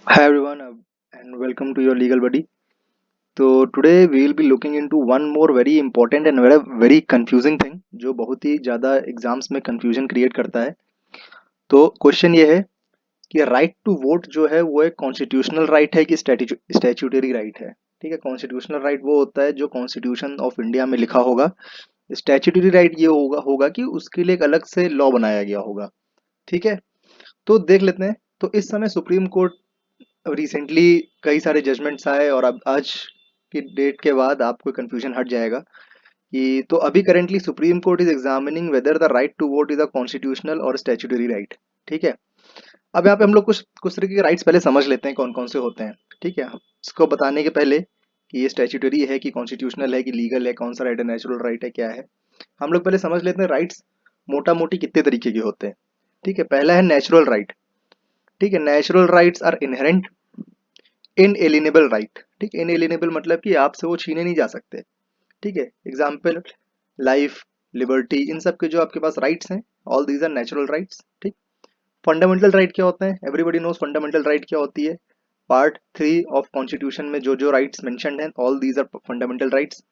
Hi everyone, and welcome to your legal buddy. So today we will be looking into one more very important and very confusing thing जो बहुत ही ज़्यादा exams में confusion create करता है. तो question ये है कि राइट टू वोट जो है वो एक कॉन्स्टिट्यूशनल राइट है कि स्टैट्यूटरी राइट है. ठीक है, कॉन्स्टिट्यूशनल राइट वो होता है जो कॉन्स्टिट्यूशन ऑफ इंडिया में लिखा होगा. स्टैट्यूटरी राइट ये होगा होगा कि उसके लिए एक अलग से लॉ बनाया गया होगा. ठीक है, तो देख लेते हैं. तो इस समय सुप्रीम कोर्ट रिसेंटली कई सारे जजमेंट्स आए और अब आज की डेट के बाद आपको कंफ्यूजन हट जाएगा कि तो अभी currently Supreme Court is examining whether the right to vote is a constitutional और स्टैट्यूटरी राइट. ठीक है, अब यहाँ पे हम लोग कुछ कुछ तरीके के राइट्स पहले समझ लेते हैं कौन कौन से होते हैं. ठीक है, इसको बताने के पहले कि ये स्टैट्यूटरी है कि कॉन्स्टिट्यूशनल है कि लीगल है, कौन सा राइट है, नेचुरल राइट है, क्या है, हम लोग पहले समझ लेते हैं राइट्स मोटा मोटी कितने तरीके के होते हैं. ठीक है, पहला है नेचुरल राइट. ठीक है, natural rights are inherent inalienable right. ठीक है, इनएलिनेबल मतलब कि आपसे वो छीने नहीं जा सकते. ठीक है, एग्जाम्पल लाइफ, लिबर्टी, इन सब के जो आपके पास राइट्स हैं, all these are natural rights. ठीक, फंडामेंटल राइट क्या होते हैं? एवरीबडी नोज फंडामेंटल राइट क्या होती है. पार्ट 3 ऑफ कॉन्स्टिट्यूशन में जो जो राइट्स मेंशन्ड हैं, all these are fundamental rights.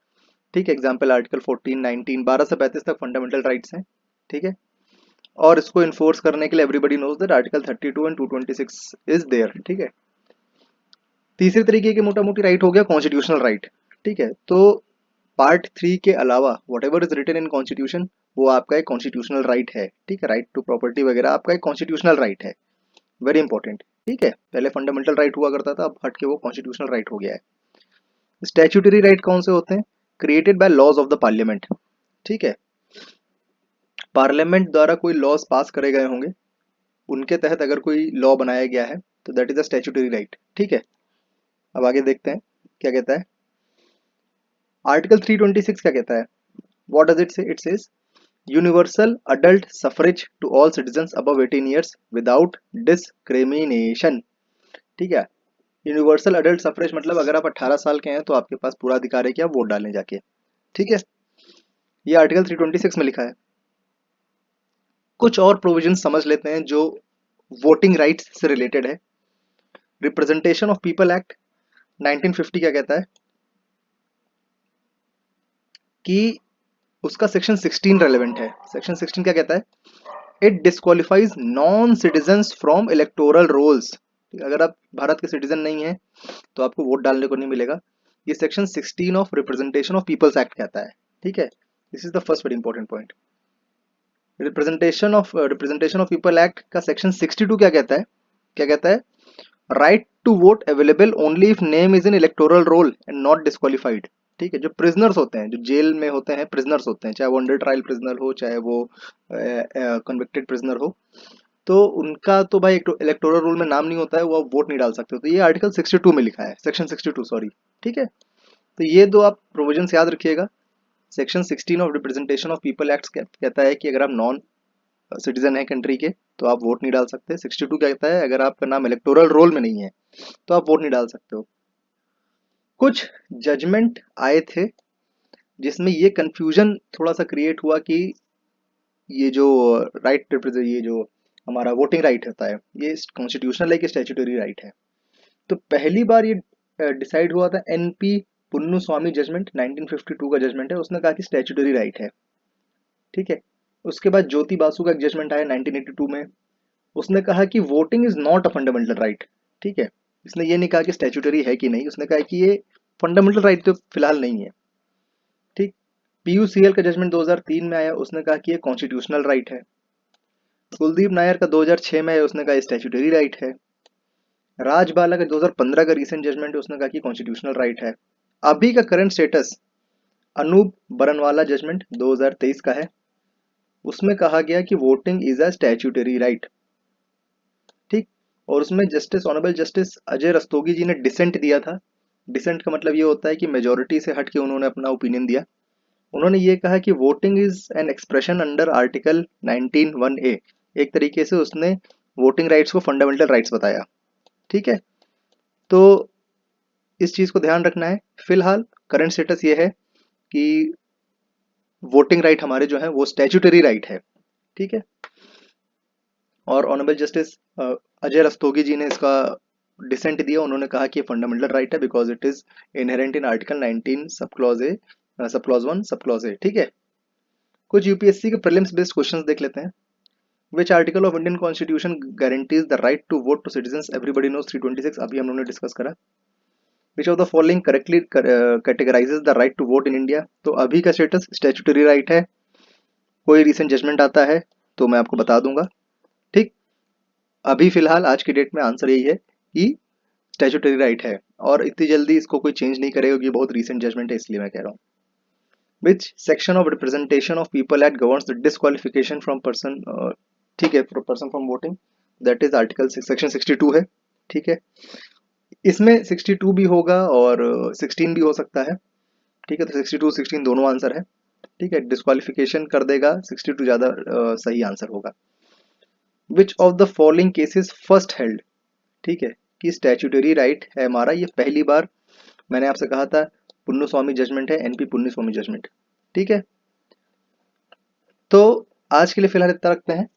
ठीक है, एग्जाम्पल आर्टिकल 14, 19, 12 से 35 तक फंडामेंटल राइट्स हैं. ठीक है, और इसको इन्फोर्स करने के लिए everybody knows that article 32 and 226 is there. ठीक है, तीसरे तरीके के मोटा मोटी राइट हो गया कॉन्स्टिट्यूशनल राइट. ठीक है, तो पार्ट 3 के अलावा whatever is written in constitution वो आपका एक कॉन्स्टिट्यूशनल राइट है. ठीक है, राइट टू प्रॉपर्टी वगैरह आपका एक कॉन्स्टिट्यूशनल राइट है. Very important. ठीक है, पहले फंडामेंटल राइट हुआ करता था, अब हट के वो कॉन्स्टिट्यूशनल राइट हो गया है. स्टैच्यूटरी राइट कौन से होते हैं? Created by laws of the parliament. ठीक है, पार्लियामेंट द्वारा कोई लॉज पास करे गए होंगे, उनके तहत अगर कोई लॉ बनाया गया है तो that is a statutory right. ठीक है, अब आगे देखते हैं क्या कहता है. आर्टिकल 326 क्या कहता है? What does it say? It says universal adult suffrage to all citizens above 18 years without discrimination. ठीक है, यूनिवर्सल अडल्ट सफरेज मतलब अगर आप 18 साल के हैं तो आपके पास पूरा अधिकार है कि आप वोट डालने जाके. ठीक है, ये आर्टिकल 326 में लिखा है. कुछ और प्रोविजन समझ लेते हैं जो वोटिंग राइट्स से रिलेटेड है. रिप्रेजेंटेशन ऑफ पीपल एक्ट 1950 क्या कहता है कि उसका सेक्शन 16 रेलेवेंट है. सेक्शन 16 क्या कहता है? It disqualifies non citizens from electoral rolls. अगर आप भारत के सिटीजन नहीं है तो आपको वोट डालने को नहीं मिलेगा. ये section 16 of representation of peoples act कहता है. ठीक है, this is the first very important point. Representation of people act का सेक्शन 62 क्या कहता है? क्या कहता है? Right to vote available only if name is in electoral roll and not disqualified. ठीक है, जो प्रिजनर्स होते हैं, जो जेल में होते हैं, प्रिजनर्स होते हैं, चाहे वो अंडर ट्रायल प्रिजनर हो चाहे वो कन्विक्टेड प्रिजनर हो, तो उनका तो भाई इलेक्टोरल रोल में नाम नहीं होता है, वो आप वोट नहीं डाल सकते. तो ये आर्टिकल 62 में लिखा है, सेक्शन 62 सॉरी. ठीक है, तो ये दो आप प्रोविजन याद रखिएगा. Section 16 of representation of people act कहता है कि अगर आप नॉन सिटीजन है कंट्री के तो आप वोट नहीं डाल सकते. 62 कहता है अगर आपका नाम इलेक्टोरल रोल में नहीं है तो आप वोट नहीं डाल सकते हो. कुछ जजमेंट आए थे जिसमें ये कंफ्यूजन थोड़ा सा क्रिएट हुआ कि ये जो राइट ये जो हमारा वोटिंग राइट होता है ये कॉन्स्टिट्यूशनल है कि स्टैट्यूटरी राइट है. तो पहली बार ये डिसाइड हुआ था एनपी पुन्नु स्वामी जजमेंट 1952 का जजमेंट है, उसने कहा कि स्टैट्यूटरी राइट है. ठीक है, उसके बाद ज्योति बासु का एक जजमेंट आया 1982 में, उसने कहा कि voting is not a fundamental right. ठीक है, इसने ये नहीं कहा कि स्टैट्यूटरी है कि नहीं, उसने कहा कि ये फंडामेंटल राइट तो फिलहाल नहीं है. ठीक, पीयूसीएल का जजमेंट 2003 में आया, उसने कहा कि ये कॉन्स्टिट्यूशनल राइट है. कुलदीप नायर का 2006 में आया, उसने कहा स्टैट्यूटरी राइट है. राजबाला का 2015 का रीसेंट जजमेंट है, उसने कहा कि कॉन्स्टिट्यूशनल राइट है. अभी का current status Anoop Barnwala judgment 2023 का है, उसमें कहा गया कि voting is a statutory right. ठीक, और उसमें justice honourable justice Ajay Rastogi ji ने डिसेंट दिया था. डिसेंट का मतलब ये होता है कि मेजोरिटी से हट के उन्होंने अपना ओपिनियन दिया. उन्होंने ये कहा कि voting is an expression under article 19(1)(a. एक तरीके से उसने वोटिंग राइट्स को फंडामेंटल राइट्स बताया. ठीक है, तो इस चीज को ध्यान रखना है. फिलहाल करंट स्टेटस ये है कि वोटिंग राइट हमारे जो है वो स्टैट्यूटरी राइट है. ठीक है, और ऑनरेबल जस्टिस अजय रस्तोगी जी ने इसका डिसेंट दिया, उन्होंने कहा कि ये फंडामेंटल राइट है because it is inherent in article 19 sub clause A, sub clause 1 sub clause A. ठीक है, कुछ यूपीएससी के प्रीलिम्स बेस्ड क्वेश्चंस देख लेते हैं। Which article of Indian constitution guarantees the right to vote to citizens? Everybody knows 326, अभी हम लोगों ने डिस्कस करा। Which of the following correctly categorises the right to vote in India? तो अभी का स्टेटस स्टैट्यूटरी राइट है, कोई रिसेंट जजमेंट आता है तो मैं आपको बता दूंगा। ठीक, अभी फिलहाल आज की डेट में आंसर यही है कि स्टैट्यूटरी राइट है, और इतनी जल्दी इसको कोई चेंज नहीं करेगा क्योंकि बहुत रिसेंट जजमेंट है, इसलिए मैं कह रहा हूँ। Which section of representation of people act governs the disqualification from person, ठीक है, person from voting? That is article section 62 है। ठीक है, इसमें 62 भी होगा और 16 भी हो सकता है। ठीक है, तो 62 16 दोनों आंसर है। ठीक है, डिस्क्वालिफिकेशन कर देगा 62 ज्यादा सही आंसर होगा। विच of the following cases first held? ठीक है, कि स्टैट्यूटरी राइट है हमारा, ये पहली बार मैंने आपसे कहा था पुन्नु स्वामी जजमेंट है, एनपी पुन्नु स्वामी जजमेंट। ठीक है, तो आज के लिए फिलहाल इतना रखते हैं।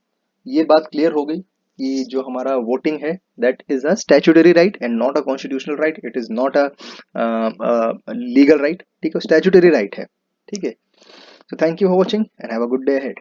ये बात क्लियर हो गई कि जो हमारा वोटिंग है that is a statutory right and not a constitutional right, it is not a legal right. ठीक है, स्टैट्यूटरी राइट है। ठीक है, so thank you for watching and have a good day ahead.